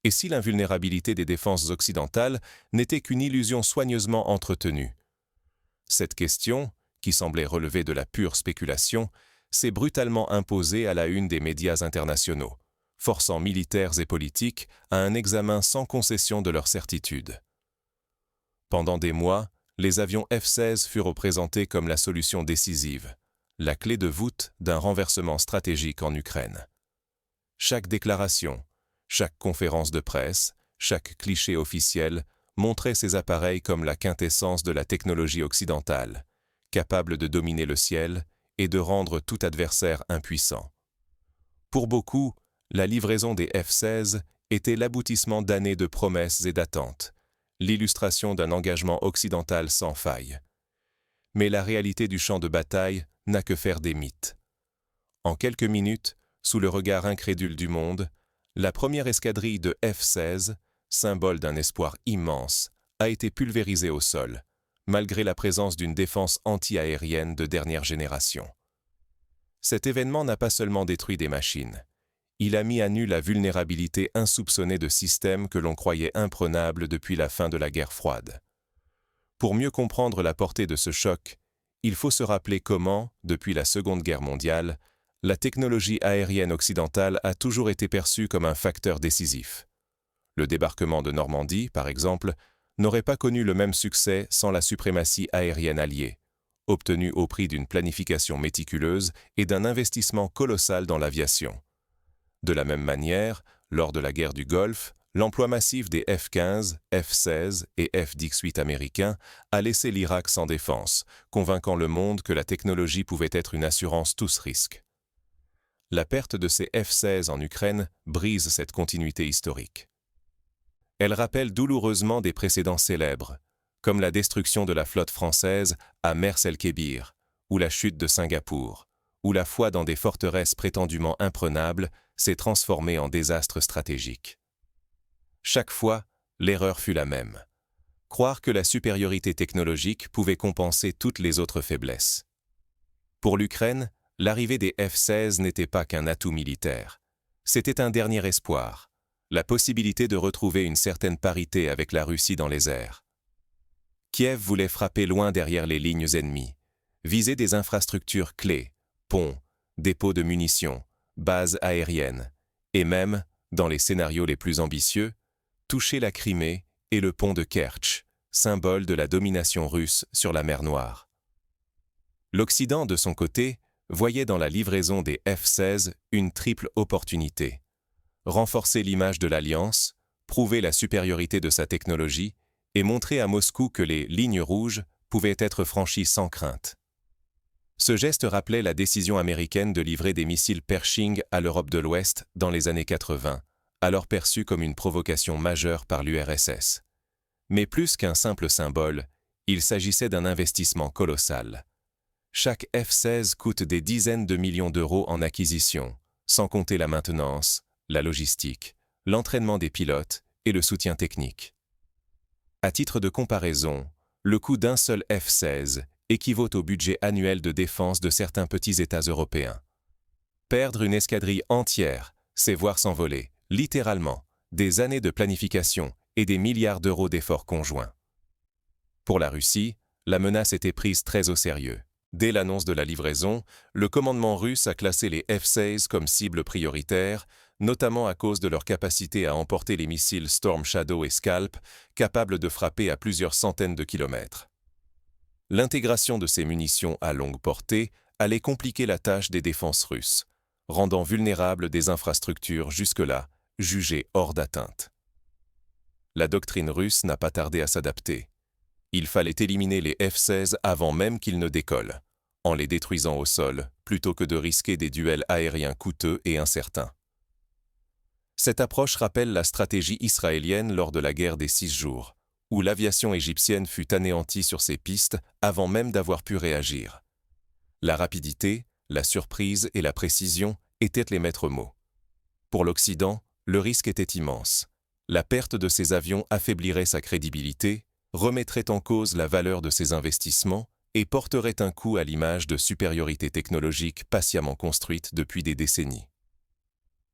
Et si l'invulnérabilité des défenses occidentales n'était qu'une illusion soigneusement entretenue? Cette question, qui semblait relever de la pure spéculation, s'est brutalement imposée à la une des médias internationaux, forçant militaires et politiques à un examen sans concession de leurs certitudes. Pendant des mois, les avions F-16 furent présentés comme la solution décisive, la clé de voûte d'un renversement stratégique en Ukraine. Chaque déclaration, chaque conférence de presse, chaque cliché officiel montrait ces appareils comme la quintessence de la technologie occidentale, capable de dominer le ciel et de rendre tout adversaire impuissant. Pour beaucoup, la livraison des F-16 était l'aboutissement d'années de promesses et d'attentes, l'illustration d'un engagement occidental sans faille. Mais la réalité du champ de bataille n'a que faire des mythes. En quelques minutes, sous le regard incrédule du monde, la première escadrille de F-16, symbole d'un espoir immense, a été pulvérisée au sol, malgré la présence d'une défense anti-aérienne de dernière génération. Cet événement n'a pas seulement détruit des machines, il a mis à nu la vulnérabilité insoupçonnée de systèmes que l'on croyait imprenables depuis la fin de la guerre froide. Pour mieux comprendre la portée de ce choc, il faut se rappeler comment, depuis la Seconde Guerre mondiale, la technologie aérienne occidentale a toujours été perçue comme un facteur décisif. Le débarquement de Normandie, par exemple, n'aurait pas connu le même succès sans la suprématie aérienne alliée, obtenue au prix d'une planification méticuleuse et d'un investissement colossal dans l'aviation. De la même manière, lors de la guerre du Golfe, l'emploi massif des F-15, F-16 et F-18 américains a laissé l'Irak sans défense, convainquant le monde que la technologie pouvait être une assurance tous risques. La perte de ces F-16 en Ukraine brise cette continuité historique. Elle rappelle douloureusement des précédents célèbres, comme la destruction de la flotte française à Mers el-Kébir, ou la chute de Singapour, où la foi dans des forteresses prétendument imprenables s'est transformée en désastre stratégique. Chaque fois, l'erreur fut la même. Croire que la supériorité technologique pouvait compenser toutes les autres faiblesses. Pour l'Ukraine, l'arrivée des F-16 n'était pas qu'un atout militaire. C'était un dernier espoir, la possibilité de retrouver une certaine parité avec la Russie dans les airs. Kiev voulait frapper loin derrière les lignes ennemies, viser des infrastructures clés, ponts, dépôts de munitions, bases aériennes, et même, dans les scénarios les plus ambitieux, toucher la Crimée et le pont de Kertch, symbole de la domination russe sur la mer Noire. L'Occident, de son côté, voyait dans la livraison des F-16 une triple opportunité. Renforcer l'image de l'Alliance, prouver la supériorité de sa technologie et montrer à Moscou que les lignes rouges pouvaient être franchies sans crainte. Ce geste rappelait la décision américaine de livrer des missiles Pershing à l'Europe de l'Ouest dans les années 80, alors perçue comme une provocation majeure par l'URSS. Mais plus qu'un simple symbole, il s'agissait d'un investissement colossal. Chaque F-16 coûte des dizaines de millions d'euros en acquisition, sans compter la maintenance, la logistique, l'entraînement des pilotes et le soutien technique. À titre de comparaison, le coût d'un seul F-16 équivaut au budget annuel de défense de certains petits États européens. Perdre une escadrille entière, c'est voir s'envoler, littéralement, des années de planification et des milliards d'euros d'efforts conjoints. Pour la Russie, la menace était prise très au sérieux. Dès l'annonce de la livraison, le commandement russe a classé les F-16 comme cible prioritaire, notamment à cause de leur capacité à emporter les missiles Storm Shadow et Scalp, capables de frapper à plusieurs centaines de kilomètres. L'intégration de ces munitions à longue portée allait compliquer la tâche des défenses russes, rendant vulnérables des infrastructures jusque-là jugées hors d'atteinte. La doctrine russe n'a pas tardé à s'adapter. Il fallait éliminer les F-16 avant même qu'ils ne décollent, en les détruisant au sol, plutôt que de risquer des duels aériens coûteux et incertains. Cette approche rappelle la stratégie israélienne lors de la guerre des 6 jours, où l'aviation égyptienne fut anéantie sur ses pistes avant même d'avoir pu réagir. La rapidité, la surprise et la précision étaient les maîtres mots. Pour l'Occident, le risque était immense. La perte de ces avions affaiblirait sa crédibilité, remettrait en cause la valeur de ses investissements et porterait un coup à l'image de supériorité technologique patiemment construite depuis des décennies.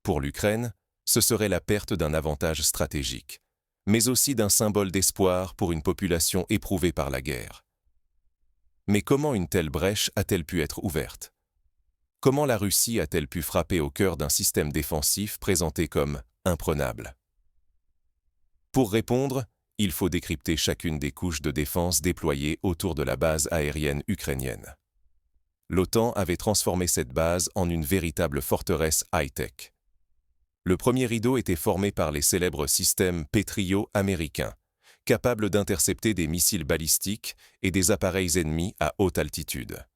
Pour l'Ukraine, ce serait la perte d'un avantage stratégique, mais aussi d'un symbole d'espoir pour une population éprouvée par la guerre. Mais comment une telle brèche a-t-elle pu être ouverte? Comment la Russie a-t-elle pu frapper au cœur d'un système défensif présenté comme imprenable? Pour répondre, il faut décrypter chacune des couches de défense déployées autour de la base aérienne ukrainienne. L'OTAN avait transformé cette base en une véritable forteresse high-tech. Le premier rideau était formé par les célèbres systèmes Patriot américains, capables d'intercepter des missiles balistiques et des appareils ennemis à haute altitude.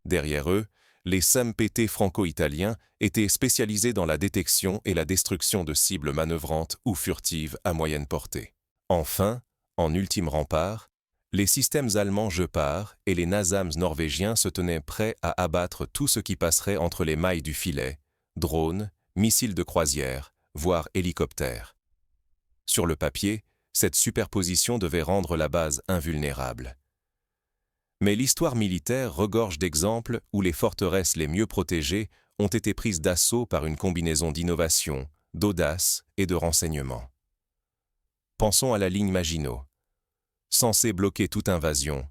Derrière eux, les SAM-PT franco-italiens étaient spécialisés dans la détection et la destruction de cibles manœuvrantes ou furtives à moyenne portée. Enfin, en ultime rempart, les systèmes allemands Gepard et les NASAMS norvégiens se tenaient prêts à abattre tout ce qui passerait entre les mailles du filet, drones, missiles de croisière, voire hélicoptères. Sur le papier, cette superposition devait rendre la base invulnérable. Mais l'histoire militaire regorge d'exemples où les forteresses les mieux protégées ont été prises d'assaut par une combinaison d'innovation, d'audace et de renseignement. Pensons à la ligne Maginot. Censée bloquer toute invasion,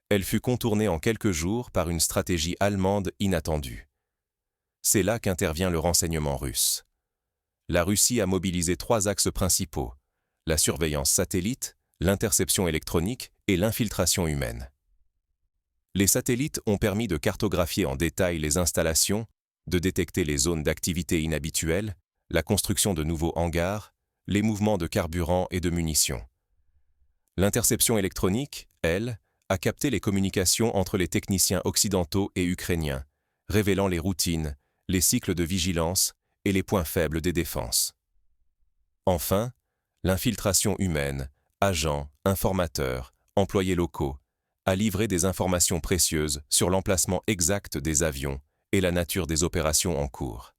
elle fut contournée en quelques jours par une stratégie allemande inattendue. C'est là qu'intervient le renseignement russe. La Russie a mobilisé 3 axes principaux: la surveillance satellite, l'interception électronique et l'infiltration humaine. Les satellites ont permis de cartographier en détail les installations, de détecter les zones d'activité inhabituelles, la construction de nouveaux hangars, les mouvements de carburant et de munitions. L'interception électronique, elle, a capté les communications entre les techniciens occidentaux et ukrainiens, révélant les routines, les cycles de vigilance et les points faibles des défenses. Enfin, l'infiltration humaine, agents, informateurs, employés locaux, a livré des informations précieuses sur l'emplacement exact des avions et la nature des opérations en cours.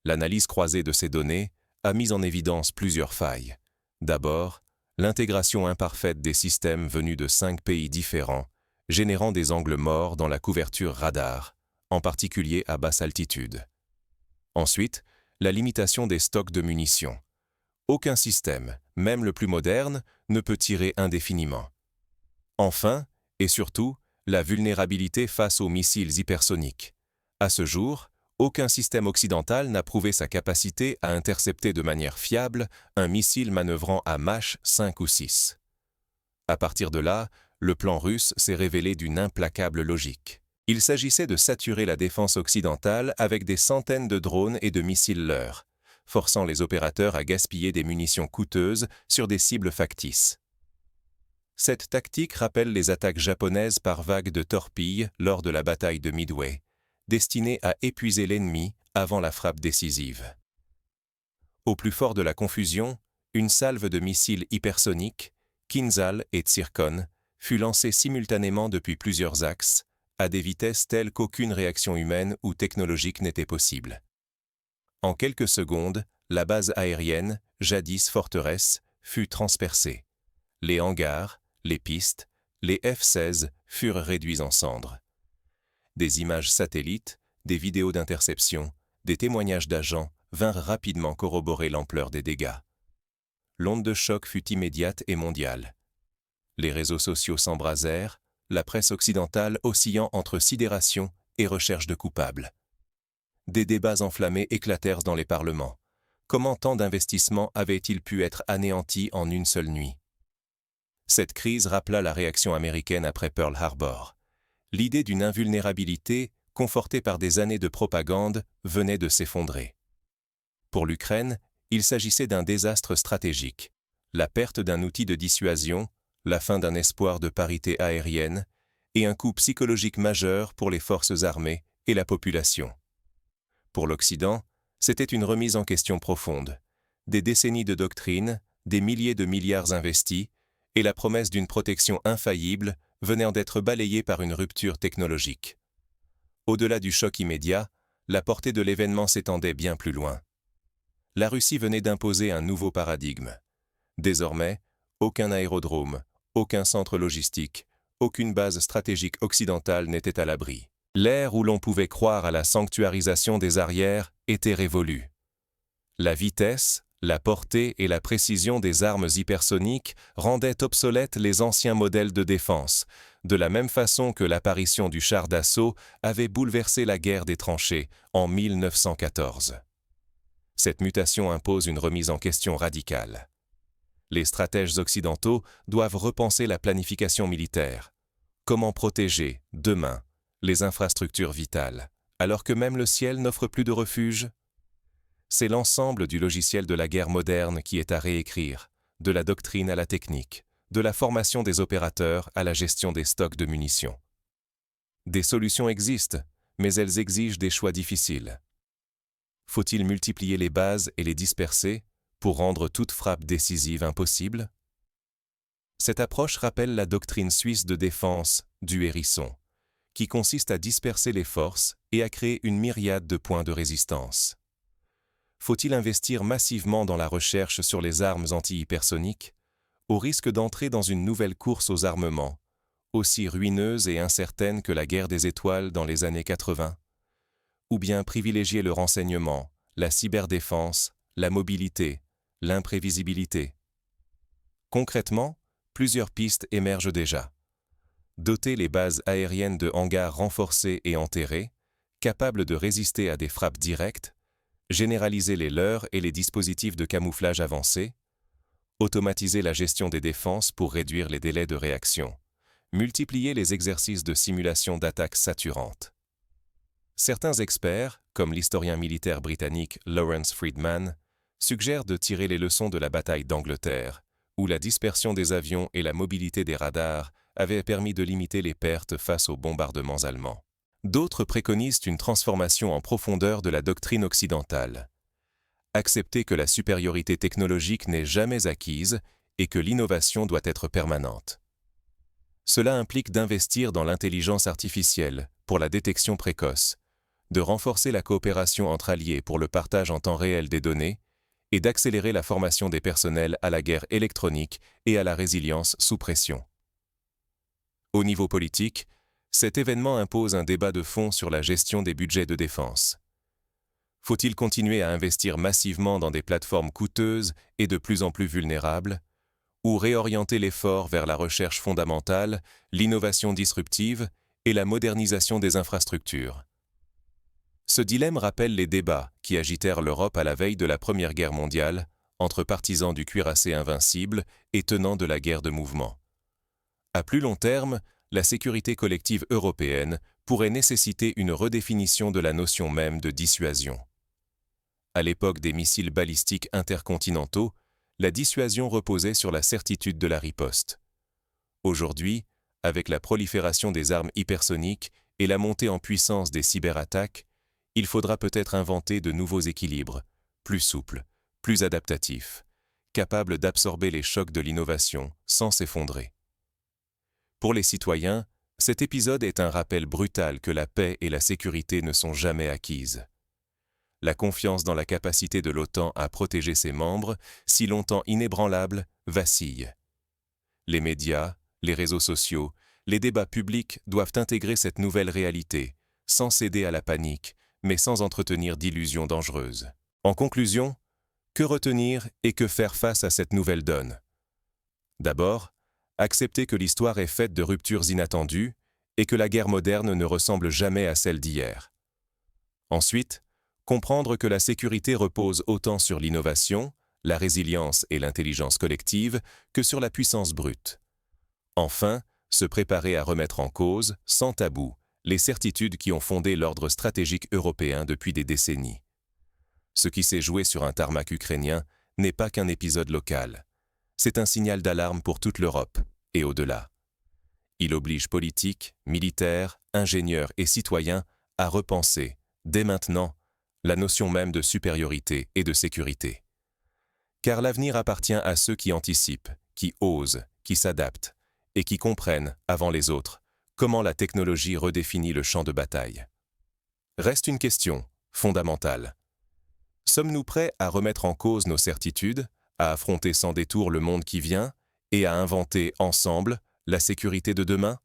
L'analyse croisée de ces données a mis en évidence plusieurs failles. D'abord, l'intégration imparfaite des systèmes venus de 5 pays différents, générant des angles morts dans la couverture radar, en particulier à basse altitude. Ensuite, la limitation des stocks de munitions. Aucun système, même le plus moderne, ne peut tirer indéfiniment. Enfin, et surtout, la vulnérabilité face aux missiles hypersoniques. À ce jour, aucun système occidental n'a prouvé sa capacité à intercepter de manière fiable un missile manœuvrant à Mach 5 ou 6. À partir de là, le plan russe s'est révélé d'une implacable logique. Il s'agissait de saturer la défense occidentale avec des centaines de drones et de missiles leurres, forçant les opérateurs à gaspiller des munitions coûteuses sur des cibles factices. Cette tactique rappelle les attaques japonaises par vagues de torpilles lors de la bataille de Midway, destinées à épuiser l'ennemi avant la frappe décisive. Au plus fort de la confusion, une salve de missiles hypersoniques, Kinzhal et Zircon, fut lancée simultanément depuis plusieurs axes, à des vitesses telles qu'aucune réaction humaine ou technologique n'était possible. En quelques secondes, la base aérienne, jadis forteresse, fut transpercée. Les hangars, les pistes, les F-16 furent réduits en cendres. Des images satellites, des vidéos d'interception, des témoignages d'agents vinrent rapidement corroborer l'ampleur des dégâts. L'onde de choc fut immédiate et mondiale. Les réseaux sociaux s'embrasèrent, la presse occidentale oscillant entre sidération et recherche de coupables. Des débats enflammés éclatèrent dans les parlements. Comment tant d'investissements avaient-ils pu être anéantis en une seule nuit? Cette crise rappela la réaction américaine après Pearl Harbor. L'idée d'une invulnérabilité, confortée par des années de propagande, venait de s'effondrer. Pour l'Ukraine, il s'agissait d'un désastre stratégique, la perte d'un outil de dissuasion, la fin d'un espoir de parité aérienne et un coup psychologique majeur pour les forces armées et la population. Pour l'Occident, c'était une remise en question profonde. Des décennies de doctrine, des milliers de milliards investis, et la promesse d'une protection infaillible venant d'être balayée par une rupture technologique. Au-delà du choc immédiat, la portée de l'événement s'étendait bien plus loin. La Russie venait d'imposer un nouveau paradigme. Désormais, aucun aérodrome, aucun centre logistique, aucune base stratégique occidentale n'était à l'abri. L'ère où l'on pouvait croire à la sanctuarisation des arrières était révolue. La vitesse, la portée et la précision des armes hypersoniques rendaient obsolètes les anciens modèles de défense, de la même façon que l'apparition du char d'assaut avait bouleversé la guerre des tranchées en 1914. Cette mutation impose une remise en question radicale. Les stratèges occidentaux doivent repenser la planification militaire. Comment protéger, demain, les infrastructures vitales, alors que même le ciel n'offre plus de refuge? C'est l'ensemble du logiciel de la guerre moderne qui est à réécrire, de la doctrine à la technique, de la formation des opérateurs à la gestion des stocks de munitions. Des solutions existent, mais elles exigent des choix difficiles. Faut-il multiplier les bases et les disperser pour rendre toute frappe décisive impossible? Cette approche rappelle la doctrine suisse de défense du hérisson, qui consiste à disperser les forces et à créer une myriade de points de résistance. Faut-il investir massivement dans la recherche sur les armes anti-hypersoniques, au risque d'entrer dans une nouvelle course aux armements, aussi ruineuse et incertaine que la guerre des étoiles dans les années 80? Ou bien privilégier le renseignement, la cyberdéfense, la mobilité, l'imprévisibilité? Concrètement, plusieurs pistes émergent déjà. Doter les bases aériennes de hangars renforcés et enterrés, capables de résister à des frappes directes, généraliser les leurres et les dispositifs de camouflage avancés, automatiser la gestion des défenses pour réduire les délais de réaction, multiplier les exercices de simulation d'attaques saturantes. Certains experts, comme l'historien militaire britannique Lawrence Freedman, suggèrent de tirer les leçons de la bataille d'Angleterre, où la dispersion des avions et la mobilité des radars avaient permis de limiter les pertes face aux bombardements allemands. D'autres préconisent une transformation en profondeur de la doctrine occidentale. Accepter que la supériorité technologique n'est jamais acquise et que l'innovation doit être permanente. Cela implique d'investir dans l'intelligence artificielle pour la détection précoce, de renforcer la coopération entre alliés pour le partage en temps réel des données et d'accélérer la formation des personnels à la guerre électronique et à la résilience sous pression. Au niveau politique, cet événement impose un débat de fond sur la gestion des budgets de défense. Faut-il continuer à investir massivement dans des plateformes coûteuses et de plus en plus vulnérables, ou réorienter l'effort vers la recherche fondamentale, l'innovation disruptive et la modernisation des infrastructures? Ce dilemme rappelle les débats qui agitèrent l'Europe à la veille de la Première Guerre mondiale, entre partisans du cuirassé invincible et tenants de la guerre de mouvement. À plus long terme, la sécurité collective européenne pourrait nécessiter une redéfinition de la notion même de dissuasion. À l'époque des missiles balistiques intercontinentaux, la dissuasion reposait sur la certitude de la riposte. Aujourd'hui, avec la prolifération des armes hypersoniques et la montée en puissance des cyberattaques, il faudra peut-être inventer de nouveaux équilibres, plus souples, plus adaptatifs, capables d'absorber les chocs de l'innovation sans s'effondrer. Pour les citoyens, cet épisode est un rappel brutal que la paix et la sécurité ne sont jamais acquises. La confiance dans la capacité de l'OTAN à protéger ses membres, si longtemps inébranlable, vacille. Les médias, les réseaux sociaux, les débats publics doivent intégrer cette nouvelle réalité, sans céder à la panique, mais sans entretenir d'illusions dangereuses. En conclusion, que retenir et que faire face à cette nouvelle donne? D'abord, accepter que l'histoire est faite de ruptures inattendues et que la guerre moderne ne ressemble jamais à celle d'hier. Ensuite, comprendre que la sécurité repose autant sur l'innovation, la résilience et l'intelligence collective que sur la puissance brute. Enfin, se préparer à remettre en cause, sans tabou, les certitudes qui ont fondé l'ordre stratégique européen depuis des décennies. Ce qui s'est joué sur un tarmac ukrainien n'est pas qu'un épisode local. C'est un signal d'alarme pour toute l'Europe, et au-delà. Il oblige politiques, militaires, ingénieurs et citoyens à repenser, dès maintenant, la notion même de supériorité et de sécurité. Car l'avenir appartient à ceux qui anticipent, qui osent, qui s'adaptent, et qui comprennent, avant les autres, comment la technologie redéfinit le champ de bataille. Reste une question, fondamentale. Sommes-nous prêts à remettre en cause nos certitudes, à affronter sans détour le monde qui vient, et à inventer ensemble la sécurité de demain?